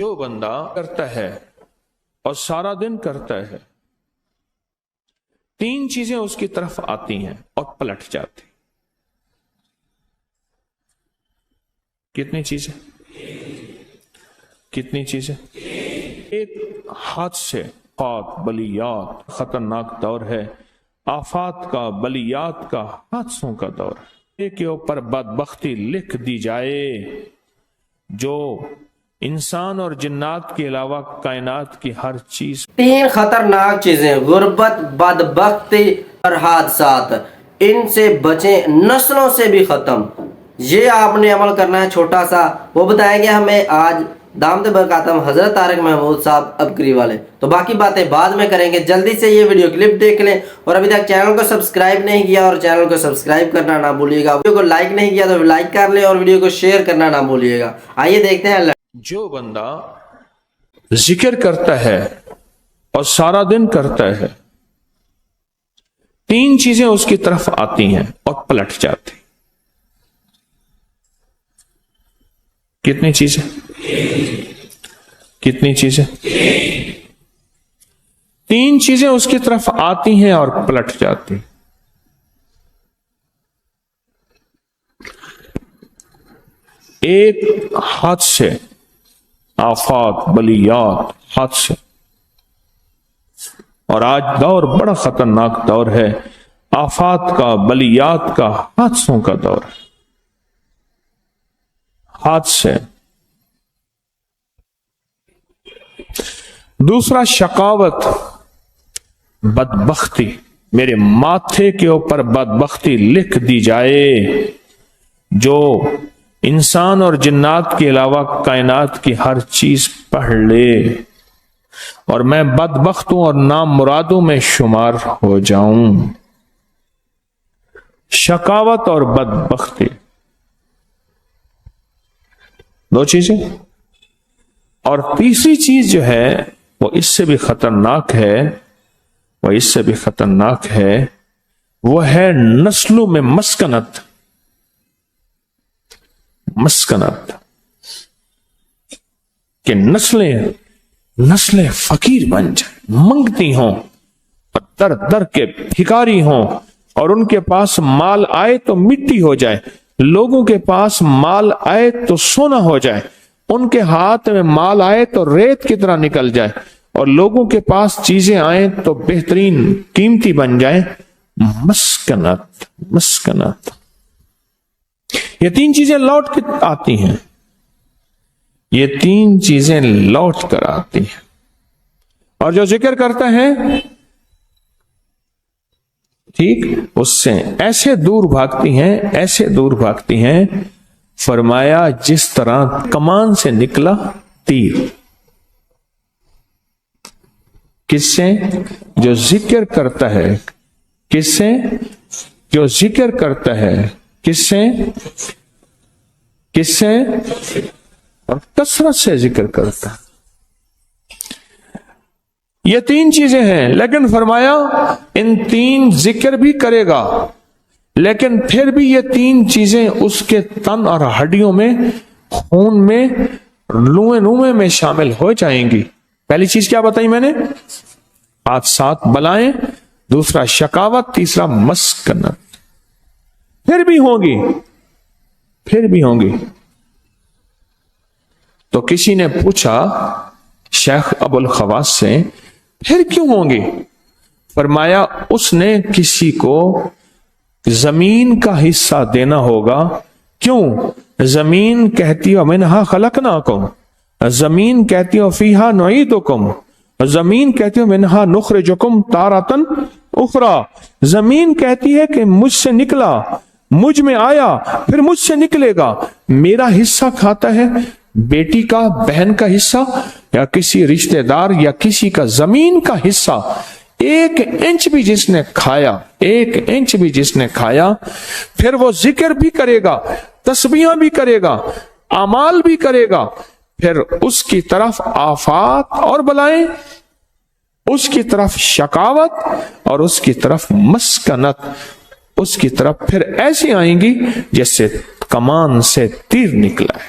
جو بندہ کرتا ہے اور سارا دن کرتا ہے، تین چیزیں اس کی طرف آتی ہیں اور پلٹ جاتی۔ کتنی چیزیں؟ کتنی چیزیں؟ ایک ہاتھ سے آفات، بلیات، خطرناک دور ہے، آفات کا، بلیات کا، حادثوں کا دور ہے۔ ایک کے اوپر بدبختی لکھ دی جائے جو انسان اور جنات کے علاوہ کائنات کی ہر چیز۔ تین خطرناک چیزیں، غربت، بدبختی اور حادثات، ان سے بچیں، نسلوں سے بھی ختم۔ یہ آپ نے عمل کرنا ہے چھوٹا سا، وہ بتائیں گے ہمیں آج دامت برکاتہم حضرت طارق محمود صاحب ابکری والے۔ تو باقی باتیں بعد میں کریں گے، جلدی سے یہ ویڈیو کلپ دیکھ لیں، اور ابھی تک چینل کو سبسکرائب نہیں کیا اور چینل کو سبسکرائب کرنا نہ بھولیے گا، ویڈیو کو لائک نہیں کیا تو لائک کر لیں اور ویڈیو کو شیئر کرنا نہ بھولیے گا۔ آئیے دیکھتے ہیں۔ جو بندہ ذکر کرتا ہے اور سارا دن کرتا ہے، تین چیزیں اس کی طرف آتی ہیں اور پلٹ جاتی۔ کتنی چیزیں؟ کتنی چیزیں؟ تین چیزیں اس کی طرف آتی ہیں اور پلٹ جاتی۔ ایک ہاتھ سے آفات، بلیات، حادثے، اور آج دور بڑا خطرناک دور ہے، آفات کا، بلیات کا، حادثوں کا دور ہے۔ حادثے۔ دوسرا شقاوت، بدبختی، میرے ماتھے کے اوپر بدبختی لکھ دی جائے جو انسان اور جنات کے علاوہ کائنات کی ہر چیز پڑھ لے، اور میں بدبختوں اور نامرادوں میں شمار ہو جاؤں۔ شقاوت اور بدبختی، دو چیزیں۔ اور تیسری چیز جو ہے وہ اس سے بھی خطرناک ہے، وہ اس سے بھی خطرناک ہے، وہ ہے نسلوں میں مسکنت۔ مسکنت کہ نسلیں فقیر بن جائیں، منگتی ہوں اور در در کے بھکاری ہوں، اور ان کے پاس مال آئے تو مٹی ہو جائے، لوگوں کے پاس مال آئے تو سونا ہو جائے، ان کے ہاتھ میں مال آئے تو ریت کی طرح نکل جائے، اور لوگوں کے پاس چیزیں آئیں تو بہترین قیمتی بن جائیں۔ مسکنت، مسکنت۔ یہ تین چیزیں لوٹ کے آتی ہیں، یہ تین چیزیں لوٹ کر آتی ہیں، اور جو ذکر کرتا ہے ٹھیک اس سے ایسے دور بھاگتی ہیں، ایسے دور بھاگتی ہیں، فرمایا جس طرح کمان سے نکلا تیر۔ کس سے؟ جو ذکر کرتا ہے۔ کس سے؟ جو ذکر کرتا ہے۔ کس سے؟ کس سے؟ اور کثرت سے ذکر کرتا ہے۔ یہ تین چیزیں ہیں، لیکن فرمایا ان تین ذکر بھی کرے گا، لیکن پھر بھی یہ تین چیزیں اس کے تن اور ہڈیوں میں، خون میں، لوئے میں شامل ہو جائیں گی۔ پہلی چیز کیا بتائی میں نے؟ حادثات، بلائیں، دوسرا شقاوت، تیسرا مسکنت۔ پھر بھی ہوں گی، پھر بھی ہوں گی۔ تو کسی نے پوچھا شیخ ابو الخواص سے، پھر کیوں ہوں گی؟ فرمایا اس نے کسی کو زمین کا حصہ دینا ہوگا۔ کیوں؟ زمین کہتی ہو منہا خلقناکم، زمین کہتی ہو فیہا نعیدکم، زمین کہتی ہو منہا نخرجکم تارۃ اخری، زمین کہتی ہے کہ مجھ سے نکلا، مجھ میں آیا، پھر مجھ سے نکلے گا۔ میرا حصہ کھاتا ہے، بیٹی کا، بہن کا حصہ، یا کسی رشتہ دار یا کسی کا زمین کا حصہ، ایک انچ بھی جس نے کھایا، ایک انچ بھی جس نے کھایا، پھر وہ ذکر بھی کرے گا، تسبیحاں بھی کرے گا، اعمال بھی کرے گا، پھر اس کی طرف آفات اور بلائیں، اس کی طرف شقاوت اور اس کی طرف مسکنت، اس کی طرف پھر ایسی آئیں گی جیسے کمان سے تیر نکلا ہے۔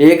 1